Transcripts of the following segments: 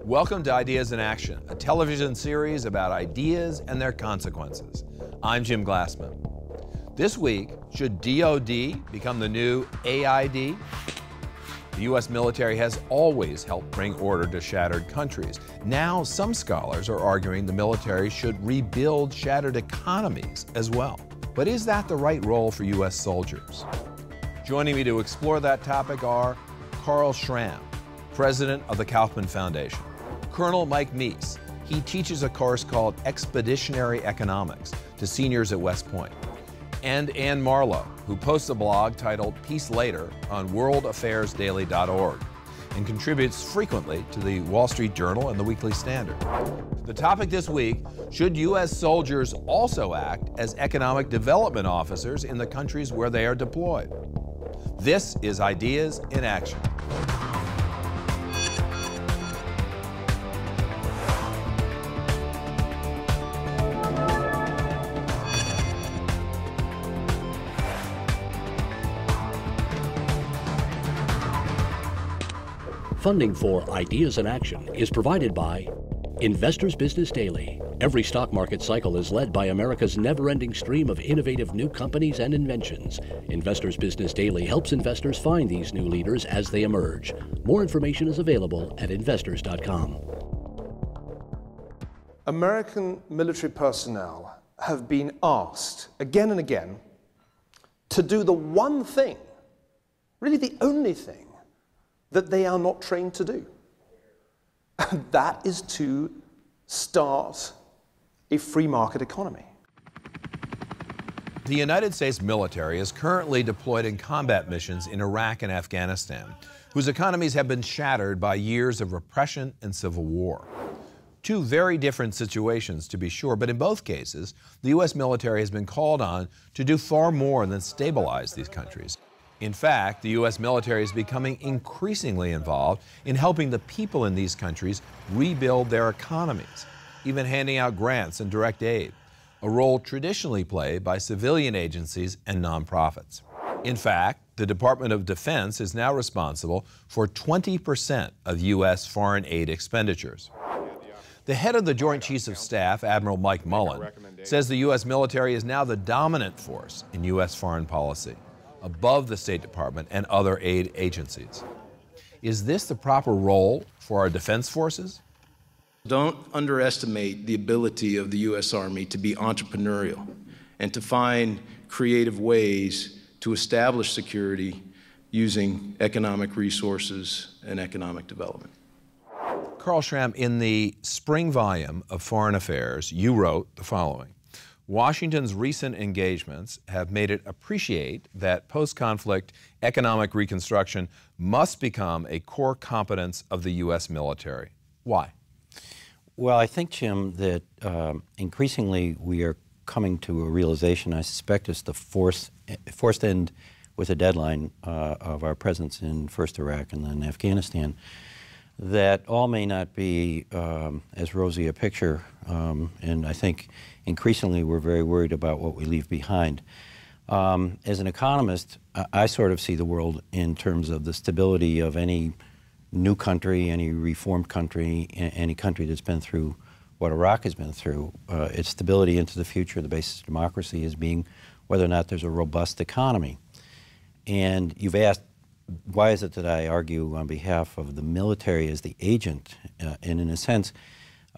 Welcome to Ideas in Action, a television series about ideas and their consequences. I'm Jim Glassman. This week, should DOD become the new AID? The U.S. military has always helped bring order to shattered countries. Now, some scholars are arguing the military should rebuild shattered economies as well. But is that the right role for U.S. soldiers? Joining me to explore that topic are Carl Schramm, president of the Kauffman Foundation; Colonel Mike Meese. He teaches a course called Expeditionary Economics to seniors at West Point; and Ann Marlowe, who posts a blog titled Peace Later on worldaffairsdaily.org and contributes frequently to the Wall Street Journal and the Weekly Standard. The topic this week: should U.S. soldiers also act as economic development officers in the countries where they are deployed? This is Ideas in Action. Funding for Ideas in Action is provided by Investors Business Daily. Every stock market cycle is led by America's never-ending stream of innovative new companies and inventions. Investors Business Daily helps investors find these new leaders as they emerge. More information is available at investors.com. American military personnel have been asked again and again to do the one thing, really the only thing, that they are not trained to do. And that is to start a free market economy. The United States military is currently deployed in combat missions in Iraq and Afghanistan, whose economies have been shattered by years of repression and civil war. Two very different situations, to be sure, but in both cases, the U.S. military has been called on to do far more than stabilize these countries. In fact, the U.S. military is becoming increasingly involved in helping the people in these countries rebuild their economies, even handing out grants and direct aid, a role traditionally played by civilian agencies and nonprofits. In fact, the Department of Defense is now responsible for 20% of U.S. foreign aid expenditures. The head of the Joint Chiefs of Staff, Admiral Mike Mullen, says the U.S. military is now the dominant force in U.S. foreign policy, above the State Department and other aid agencies. Is this the proper role for our defense forces? Don't underestimate the ability of the U.S. Army to be entrepreneurial and to find creative ways to establish security using economic resources and economic development. Carl Schramm, in the spring volume of Foreign Affairs, you wrote the following: Washington's recent engagements have made it appreciate that post-conflict economic reconstruction must become a core competence of the U.S. military. Why? Well, I think, Jim, that increasingly we are coming to a realization, I suspect it's the forced end with a deadline of our presence in first Iraq and then Afghanistan, that all may not be as rosy a picture, and I think increasingly we're very worried about what we leave behind. As an economist, I sort of see the world in terms of the stability of any new country, any reformed country, any country that's been through what Iraq has been through. Its stability into the future, the basis of democracy, is being whether or not there's a robust economy. And you've asked, why is it that I argue on behalf of the military as the agent? And in a sense,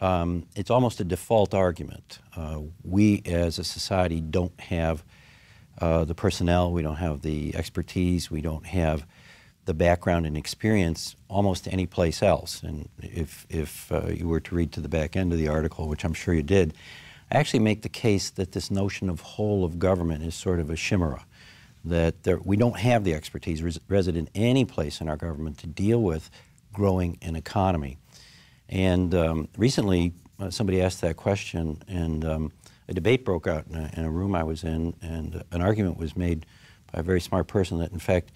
it's almost a default argument. We as a society don't have the personnel, we don't have the expertise, we don't have the background and experience almost any place else. And if you were to read to the back end of the article, which I'm sure you did, I actually make the case that this notion of whole of government is sort of a chimera, that we don't have the expertise resident any place in our government to deal with growing an economy. And recently, somebody asked that question, and a debate broke out in a room I was in, and an argument was made by a very smart person that, in fact,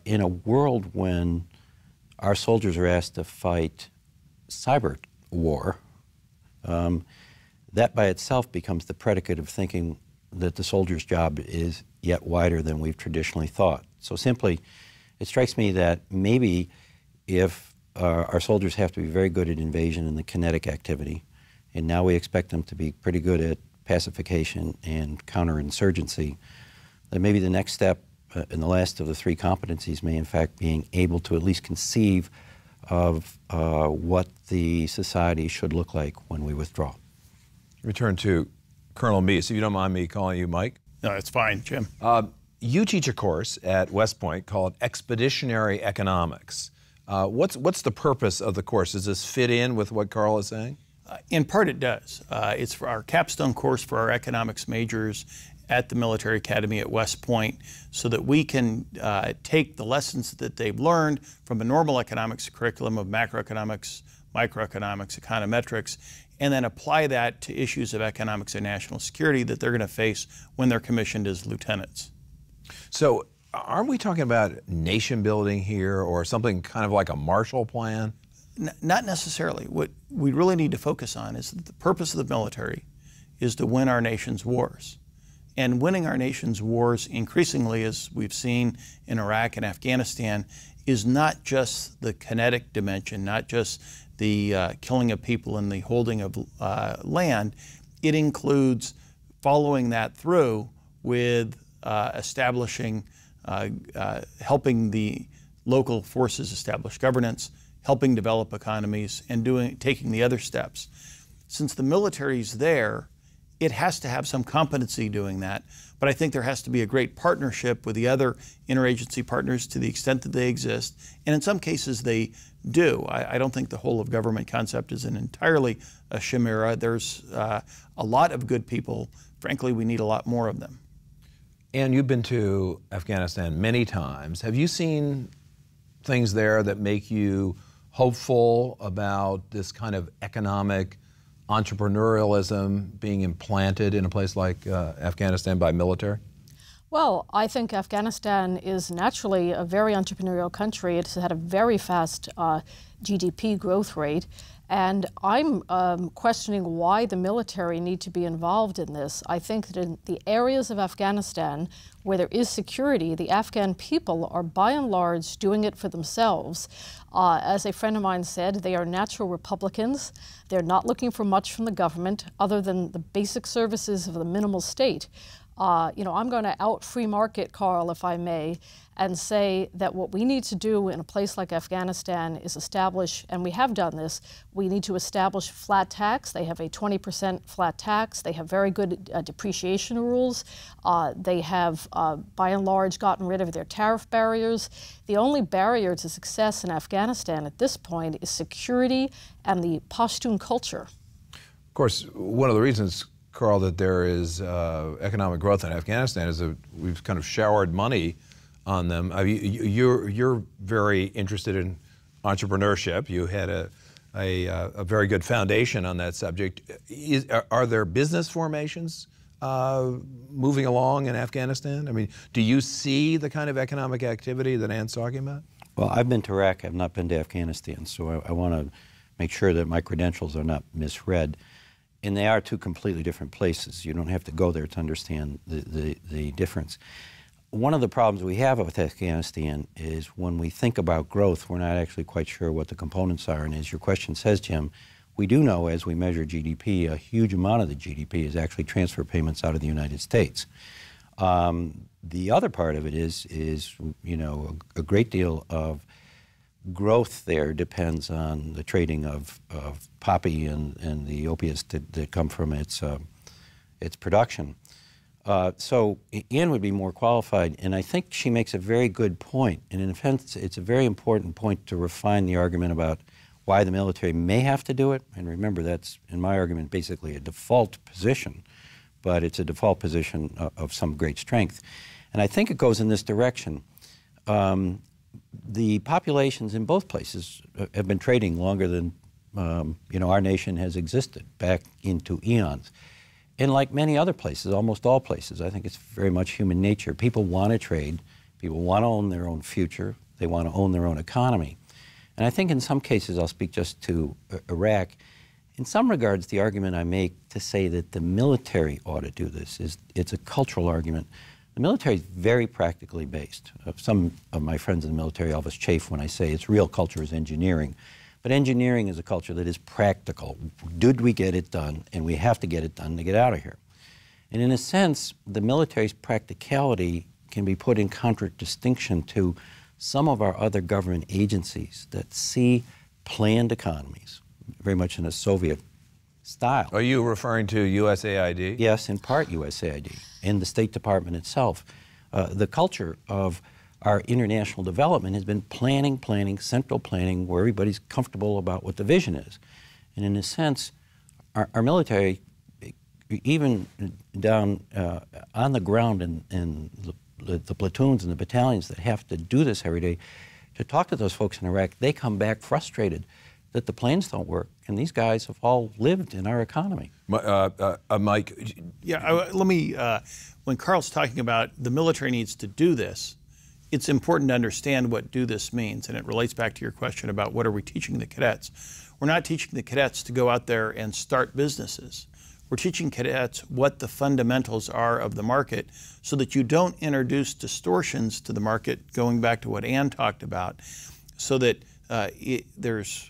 in a world when our soldiers are asked to fight cyber war, that by itself becomes the predicate of thinking that the soldier's job is yet wider than we've traditionally thought. So simply, it strikes me that maybe if our soldiers have to be very good at invasion and the kinetic activity, and now we expect them to be pretty good at pacification and counterinsurgency. Then maybe the next step in the last of the three competencies may in fact being able to at least conceive of what the society should look like when we withdraw. Return to Colonel Meese, if you don't mind me calling you Mike. No, it's fine, Jim. You teach a course at West Point called Expeditionary Economics. What's the purpose of the course? Does this fit in with what Carl is saying? In part it does. It's for our capstone course for our economics majors at the Military Academy at West Point so that we can take the lessons that they've learned from a normal economics curriculum of macroeconomics, microeconomics, econometrics, and then apply that to issues of economics and national security that they're going to face when they're commissioned as lieutenants. So aren't we talking about nation building here or something kind of like a Marshall Plan? Not necessarily. What we really need to focus on is that the purpose of the military is to win our nation's wars. And winning our nation's wars increasingly, as we've seen in Iraq and Afghanistan, is not just the kinetic dimension, not just the killing of people and the holding of land. It includes following that through with establishing, helping the local forces establish governance, helping develop economies, and taking the other steps. Since the military's there, it has to have some competency doing that, but I think there has to be a great partnership with the other interagency partners to the extent that they exist, and in some cases they do. I don't think the whole of government concept is entirely a chimera. There's a lot of good people. Frankly, we need a lot more of them. And you've been to Afghanistan many times. Have you seen things there that make you hopeful about this kind of economic entrepreneurialism being implanted in a place like Afghanistan by military? Well, I think Afghanistan is naturally a very entrepreneurial country. It's had a very fast GDP growth rate. And I'm questioning why the military need to be involved in this. I think that in the areas of Afghanistan where there is security, the Afghan people are by and large doing it for themselves. As a friend of mine said, they are natural Republicans. They're not looking for much from the government other than the basic services of the minimal state. I'm going to out free market, Carl, if I may, and say that what we need to do in a place like Afghanistan is establish, and we have done this, we need to establish flat tax. They have a 20% flat tax. They have very good depreciation rules. They have, by and large, gotten rid of their tariff barriers. The only barrier to success in Afghanistan at this point is security and the Pashtun culture. Of course, one of the reasons, Carl, that there is economic growth in Afghanistan is that we've kind of showered money on them. You're very interested in entrepreneurship. You had a very good foundation on that subject. Are there business formations moving along in Afghanistan? I mean, do you see the kind of economic activity that Ann's talking about? Well, I've been to Iraq. I've not been to Afghanistan, so I want to make sure that my credentials are not misread. And they are two completely different places. You don't have to go there to understand the difference. One of the problems we have with Afghanistan is when we think about growth, we're not actually quite sure what the components are. And as your question says, Jim, we do know as we measure GDP, a huge amount of the GDP is actually transfer payments out of the United States. The other part of it is a great deal of growth there depends on the trading of poppy and the opiates that come from its production. So Ann would be more qualified, and I think she makes a very good point. And in fact, it's a very important point to refine the argument about why the military may have to do it. And remember, that's, in my argument, basically a default position, but it's a default position of some great strength. And I think it goes in this direction. The populations in both places have been trading longer than our nation has existed, back into eons. And like many other places, almost all places, I think it's very much human nature. People want to trade. People want to own their own future. They want to own their own economy. And I think in some cases, I'll speak just to Iraq, in some regards, the argument I make to say that the military ought to do this is it's a cultural argument. The military is very practically based. Some of my friends in the military always chafe when I say its real culture is engineering. But engineering is a culture that is practical. Did we get it done? And we have to get it done to get out of here. And in a sense, the military's practicality can be put in contradistinction to some of our other government agencies that see planned economies, very much in a Soviet style. Are you referring to USAID? Yes, in part USAID, and the State Department itself. The culture of our international development has been planning, central planning, where everybody's comfortable about what the vision is. And in a sense, our military, even down on the ground in the platoons and the battalions that have to do this every day, to talk to those folks in Iraq, they come back frustrated that the planes don't work, and these guys have all lived in our economy. Mike? Yeah, let me, when Carl's talking about the military needs to do this, it's important to understand what do this means, and it relates back to your question about what are we teaching the cadets. We're not teaching the cadets to go out there and start businesses. We're teaching cadets what the fundamentals are of the market so that you don't introduce distortions to the market, going back to what Ann talked about, so that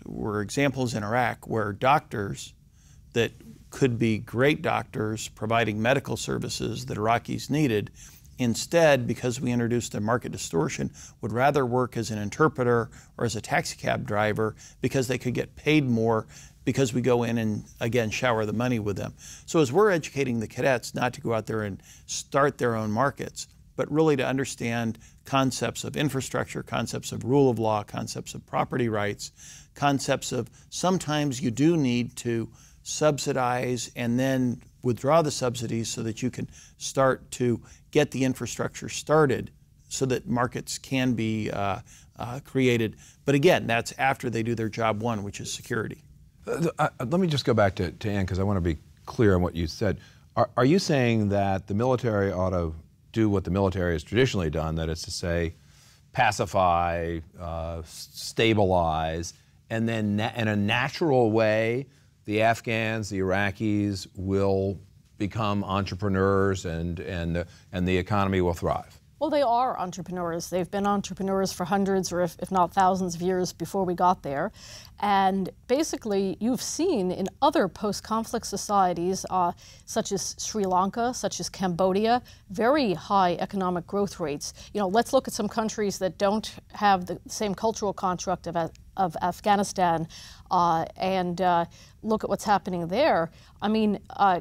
were examples in Iraq where doctors that could be great doctors providing medical services that Iraqis needed, instead, because we introduced a market distortion, would rather work as an interpreter or as a taxi cab driver because they could get paid more because we go in and, again, shower the money with them. So as we're educating the cadets not to go out there and start their own markets, but really to understand concepts of infrastructure, concepts of rule of law, concepts of property rights, concepts of sometimes you do need to subsidize and then withdraw the subsidies so that you can start to get the infrastructure started so that markets can be created. But again, that's after they do their job one, which is security. Let me just go back to Ann, because I want to be clear on what you said. Are you saying that the military ought to do what the military has traditionally done, that is to say, pacify, stabilize, and then in a natural way, the Afghans, the Iraqis will become entrepreneurs and the economy will thrive? Well, they are entrepreneurs. They've been entrepreneurs for hundreds or if not thousands of years before we got there. And basically, you've seen in other post-conflict societies, such as Sri Lanka, such as Cambodia, very high economic growth rates. You know, let's look at some countries that don't have the same cultural construct of Afghanistan and look at what's happening there. I mean,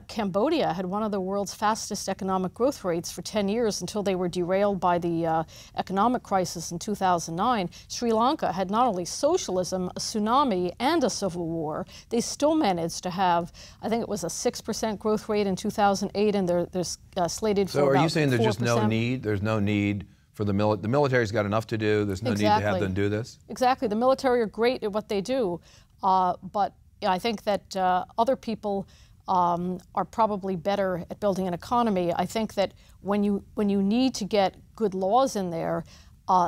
Cambodia had one of the world's fastest economic growth rates for 10 years until they were derailed by the economic crisis in 2009. Sri Lanka had not only socialism, a tsunami, and a civil war. They still managed to have, I think it was a 6% growth rate in 2008, and they're slated for about 4%. So are you saying there's just no need? There's no need for the military's got enough to do. There's no need to have them do this? Exactly. The military are great at what they do, but I think that other people are probably better at building an economy. I think that when you need to get good laws in there,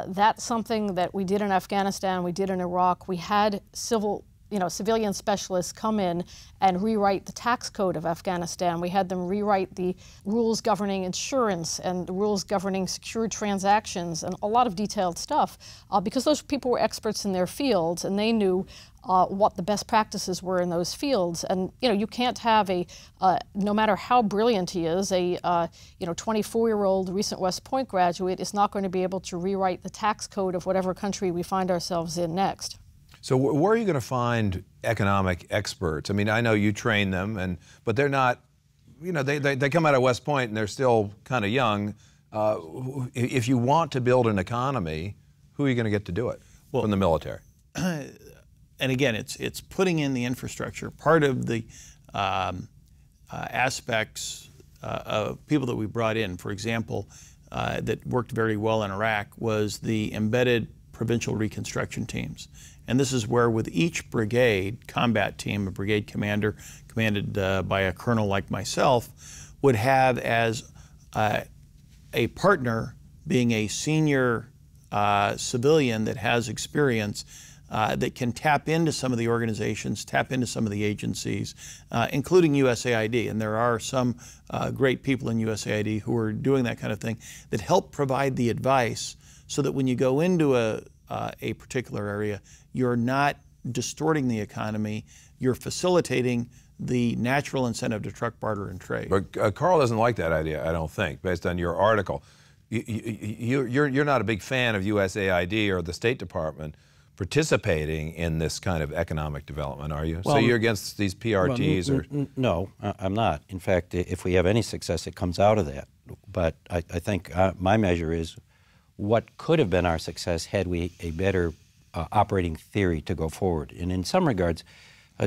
that's something that we did in Afghanistan, we did in Iraq. We had civilian specialists come in and rewrite the tax code of Afghanistan. We had them rewrite the rules governing insurance and the rules governing secured transactions and a lot of detailed stuff because those people were experts in their fields and they knew what the best practices were in those fields. And you can't have no matter how brilliant he is, a 24-year-old recent West Point graduate is not going to be able to rewrite the tax code of whatever country we find ourselves in next. So where are you going to find economic experts? I mean, I know you train them, but they're not, they come out of West Point and they're still kind of young. If you want to build an economy, who are you going to get to do it from the military? And again, it's putting in the infrastructure. Part of the aspects of people that we brought in, for example, that worked very well in Iraq was the embedded provincial reconstruction teams. And this is where with each brigade, combat team, a brigade commander commanded by a colonel like myself, would have as a partner being a senior civilian that has experience that can tap into some of the organizations, tap into some of the agencies, including USAID. And there are some great people in USAID who are doing that kind of thing that help provide the advice so that when you go into a particular area, you're not distorting the economy, you're facilitating the natural incentive to truck, barter, and trade. But Carl doesn't like that idea, I don't think, based on your article. You're not a big fan of USAID or the State Department participating in this kind of economic development, are you? Well, so you're against these PRTs? Well, no, I'm not. In fact, if we have any success, it comes out of that. But I think my measure is what could have been our success had we a better operating theory to go forward. And in some regards,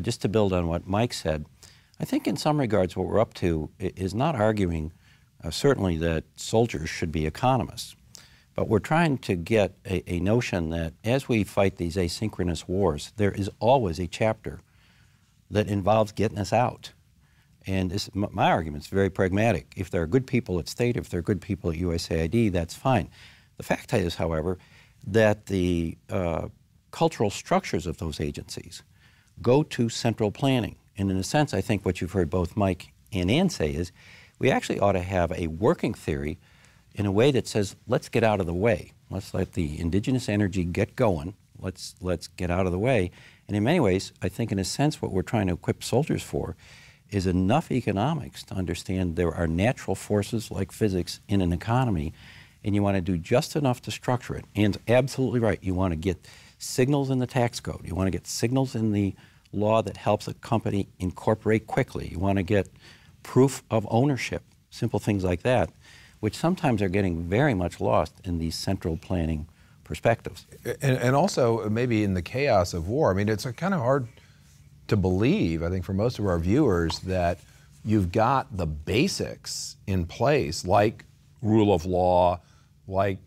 just to build on what Mike said, I think in some regards what we're up to is not arguing certainly that soldiers should be economists, but we're trying to get a notion that as we fight these asynchronous wars, there is always a chapter that involves getting us out. And this, my argument is very pragmatic. If there are good people at State, if there are good people at USAID, that's fine. The fact is, however, that the cultural structures of those agencies go to central planning. And in a sense, I think what you've heard both Mike and Ann say is we actually ought to have a working theory in a way that says, let's get out of the way. Let's let the indigenous energy get going. Let's get out of the way. And in many ways, I think in a sense what we're trying to equip soldiers for is enough economics to understand there are natural forces like physics in an economy, and you want to do just enough to structure it. Ann's absolutely right. You want to get signals in the tax code. You want to get signals in the law that helps a company incorporate quickly. You want to get proof of ownership, simple things like that, which sometimes are getting very much lost in these central planning perspectives. And also maybe in the chaos of war. I mean, it's kind of hard to believe, I think, for most of our viewers that you've got the basics in place, like rule of law, like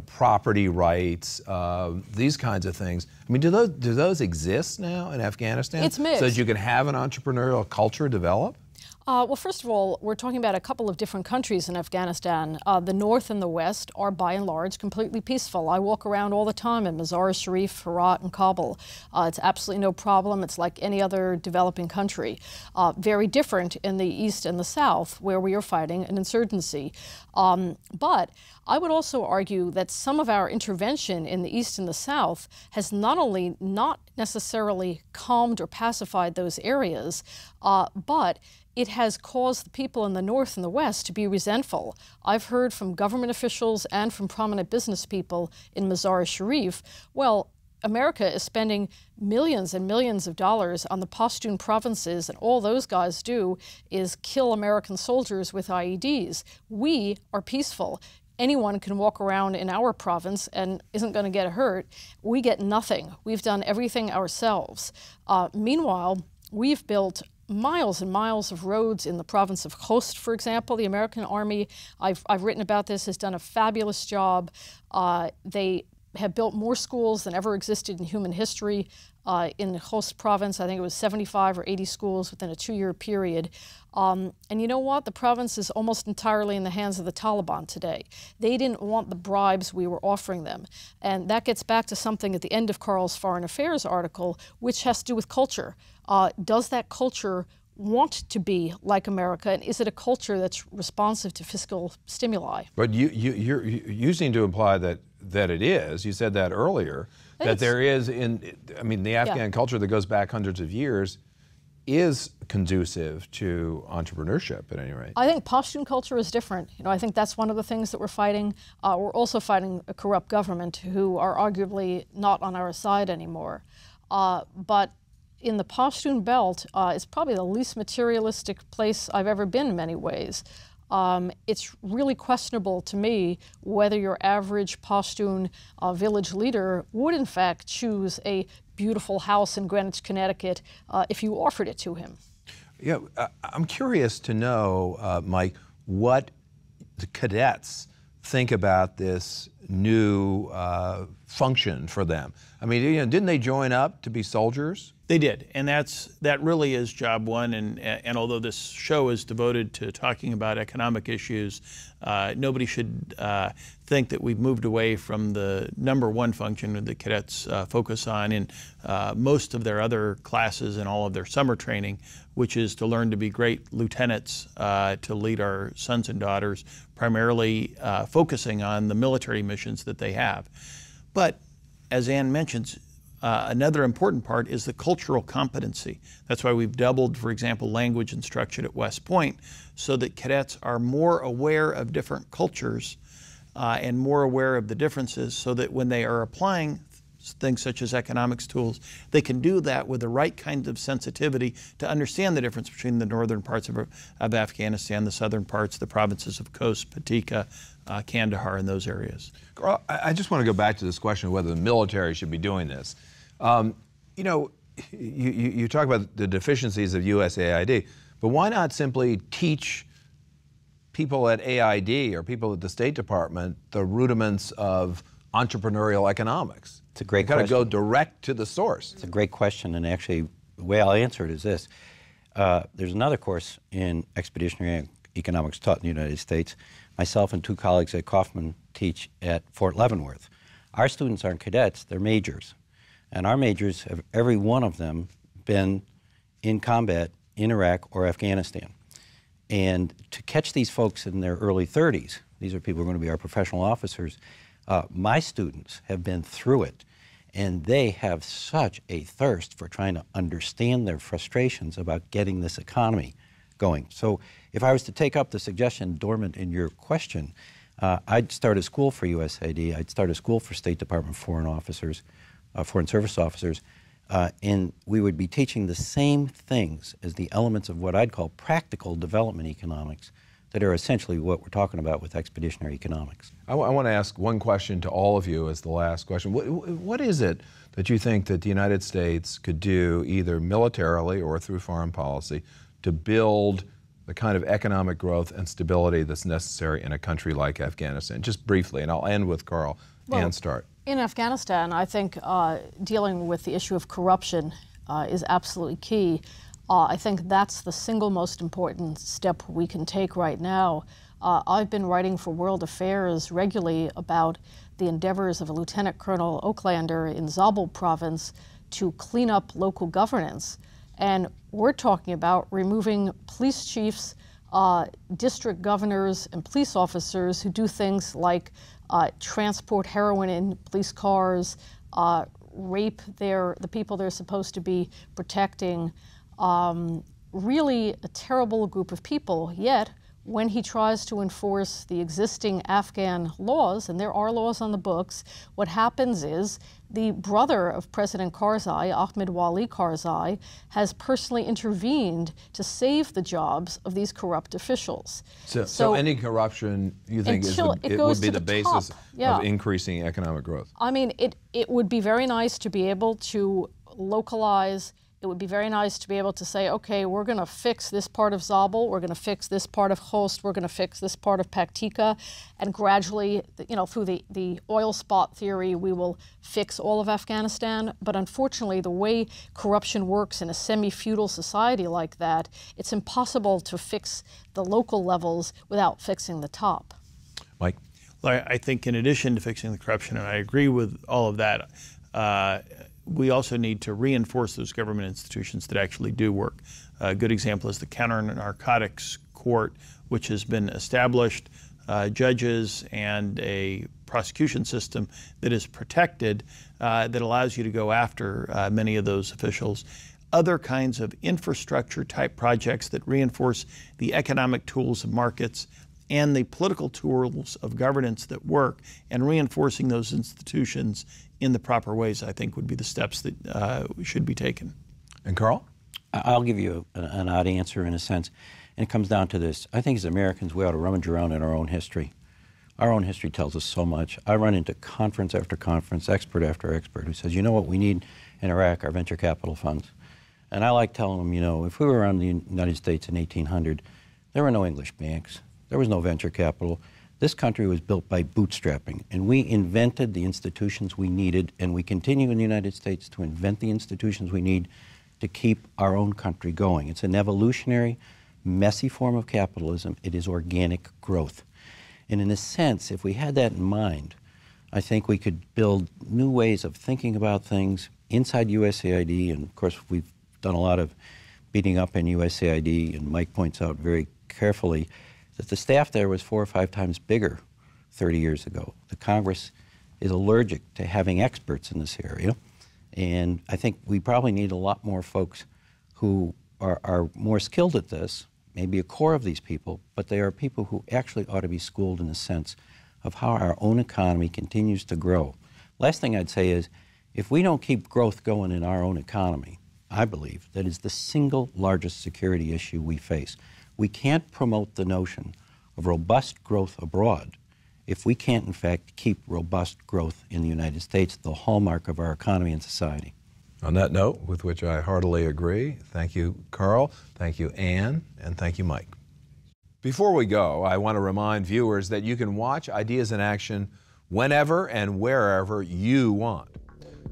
property rights, these kinds of things. I mean, do those exist now in Afghanistan? It's mixed. So that you can have an entrepreneurial culture develop? Well, first of all, we're talking about a couple of different countries in Afghanistan. The North and the West are, by and large, completely peaceful. I walk around all the time in Mazar-i-Sharif, Herat, and Kabul. It's absolutely no problem. It's like any other developing country. Very different in the East and the South, where we are fighting an insurgency. But I would also argue that some of our intervention in the East and the South has not only not necessarily calmed or pacified those areas, but it has caused the people in the North and the West to be resentful. I've heard from government officials and from prominent business people in Mazar-i-Sharif, well, America is spending millions and millions of dollars on the Pashtun provinces, and all those guys do is kill American soldiers with IEDs. We are peaceful. Anyone can walk around in our province and isn't going to get hurt. We get nothing. We've done everything ourselves. Meanwhile, we've built miles and miles of roads in the province of Khost, for example. The American Army, I've written about this, has done a fabulous job. They have built more schools than ever existed in human history. In the Khost province, I think it was 75 or 80 schools within a 2-year period. And you know what? The province is almost entirely in the hands of the Taliban today. They didn't want the bribes we were offering them. And that gets back to something at the end of Carl's Foreign Affairs article, which has to do with culture. Does that culture want to be like America, and is it a culture that's responsive to fiscal stimuli? But you seem to imply that it is. You said that earlier, that there is the Afghan culture that goes back hundreds of years is conducive to entrepreneurship at any rate. I think Pashtun culture is different. I think that's one of the things that we're fighting. We're also fighting a corrupt government who are arguably not on our side anymore. But in the Pashtun belt, it's probably the least materialistic place I've ever been in many ways. It's really questionable to me whether your average Pashtun village leader would in fact choose a beautiful house in Greenwich, Connecticut, if you offered it to him. Yeah, I'm curious to know, Mike, what the cadets think about this new function for them? I mean, didn't they join up to be soldiers? They did, and that really is job one. And although this show is devoted to talking about economic issues, nobody should think that we've moved away from the number one function that the cadets focus on in most of their other classes and all of their summer training, which is to learn to be great lieutenants, to lead our sons and daughters, primarily focusing on the military missions that they have. But as Ann mentions, another important part is the cultural competency. That's why we've doubled, for example, language instruction at West Point, so that cadets are more aware of different cultures and more aware of the differences, so that when they are applying things such as economics tools, they can do that with the right kind of sensitivity to understand the difference between the northern parts of Afghanistan, the southern parts, the provinces of Khost, Patika, Kandahar, and those areas. Carl, I just want to go back to this question of whether the military should be doing this. You know, you talk about the deficiencies of USAID, but why not simply teach people at AID or people at the State Department the rudiments of entrepreneurial economics? It's a great question. You've got to go question. direct to the source. It's a great question, and actually the way I'll answer it is this. There's another course in expeditionary economics taught in the United States. Myself and two colleagues at Kaufman teach at Fort Leavenworth. Our students aren't cadets, they're majors. And our majors have, every one of them, been in combat in Iraq or Afghanistan. And to catch these folks in their early 30s, these are people who are going to be our professional officers, my students have been through it, and they have such a thirst for trying to understand their frustrations about getting this economy going. So if I was to take up the suggestion dormant in your question, I'd start a school for USAID, I'd start a school for State Department foreign officers, foreign service officers, and we would be teaching the same things as the elements of what I'd call practical development economics that are essentially what we're talking about with expeditionary economics. I want to ask one question to all of you as the last question. What is it that you think that the United States could do, either militarily or through foreign policy, to build the kind of economic growth and stability that's necessary in a country like Afghanistan? Just briefly, and I'll end with Carl. Ann, start. In Afghanistan, I think dealing with the issue of corruption is absolutely key. I think that's the single most important step we can take right now. I've been writing for World Affairs regularly about the endeavors of a Lieutenant Colonel Oaklander in Zabul province to clean up local governance. And we're talking about removing police chiefs, district governors, and police officers who do things like transport heroin in police cars, rape the people they're supposed to be protecting. Really a terrible group of people, yet when he tries to enforce the existing Afghan laws, and there are laws on the books, what happens is the brother of President Karzai, Ahmed Wali Karzai, has personally intervened to save the jobs of these corrupt officials. So any corruption, you think, it would be the basis of increasing economic growth? I mean, it would be very nice to be able to localize. It would be very nice to be able to say, okay, we're going to fix this part of Zabul, we're going to fix this part of Khost, we're going to fix this part of Paktika, and gradually, through the oil spot theory, we will fix all of Afghanistan. But unfortunately, the way corruption works in a semi-feudal society like that, it's impossible to fix the local levels without fixing the top. Mike? Well, I think in addition to fixing the corruption, and I agree with all of that, we also need to reinforce those government institutions that actually do work. A good example is the Counter-Narcotics Court, which has been established, judges, and a prosecution system that is protected, that allows you to go after many of those officials. Other kinds of infrastructure-type projects that reinforce the economic tools of markets and the political tools of governance that work, and reinforcing those institutions in the proper ways, I think, would be the steps that should be taken. And Carl? I'll give you an odd answer in a sense, and it comes down to this. I think as Americans, we ought to rummage around in our own history. Our own history tells us so much. I run into conference after conference, expert after expert, who says, you know what we need in Iraq are venture capital funds. And I like telling them, if we were around the United States in 1800, there were no English banks. There was no venture capital. This country was built by bootstrapping, and we invented the institutions we needed, and we continue in the United States to invent the institutions we need to keep our own country going. It's an evolutionary, messy form of capitalism. It is organic growth. And in a sense, if we had that in mind, I think we could build new ways of thinking about things inside USAID, and of course we've done a lot of beating up in USAID, and Mike points out very carefully that the staff there was 4 or 5 times bigger 30 years ago. The Congress is allergic to having experts in this area, and I think we probably need a lot more folks who are more skilled at this, maybe a core of these people, but they are people who actually ought to be schooled in the sense of how our own economy continues to grow. Last thing I'd say is, if we don't keep growth going in our own economy, I believe that is the single largest security issue we face. We can't promote the notion of robust growth abroad if we can't, in fact, keep robust growth in the United States, the hallmark of our economy and society. On that note, with which I heartily agree, thank you, Carl, thank you, Ann, and thank you, Mike. Before we go, I want to remind viewers that you can watch Ideas in Action whenever and wherever you want.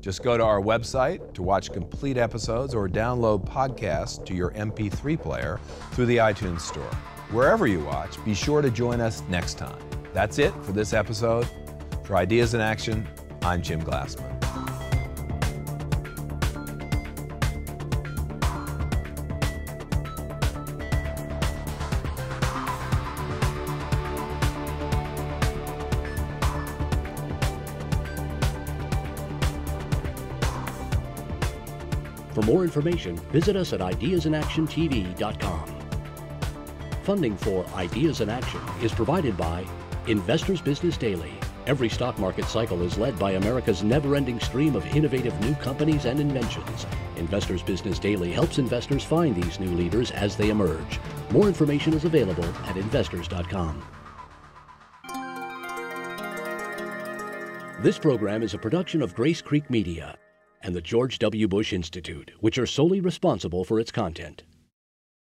Just go to our website to watch complete episodes or download podcasts to your MP3 player through the iTunes Store. Wherever you watch, be sure to join us next time. That's it for this episode. For Ideas in Action, I'm Jim Glassman. For more information, visit us at ideasinactiontv.com. Funding for Ideas in Action is provided by Investors Business Daily. Every stock market cycle is led by America's never-ending stream of innovative new companies and inventions. Investors Business Daily helps investors find these new leaders as they emerge. More information is available at investors.com. This program is a production of Grace Creek Media and the George W. Bush Institute, which are solely responsible for its content.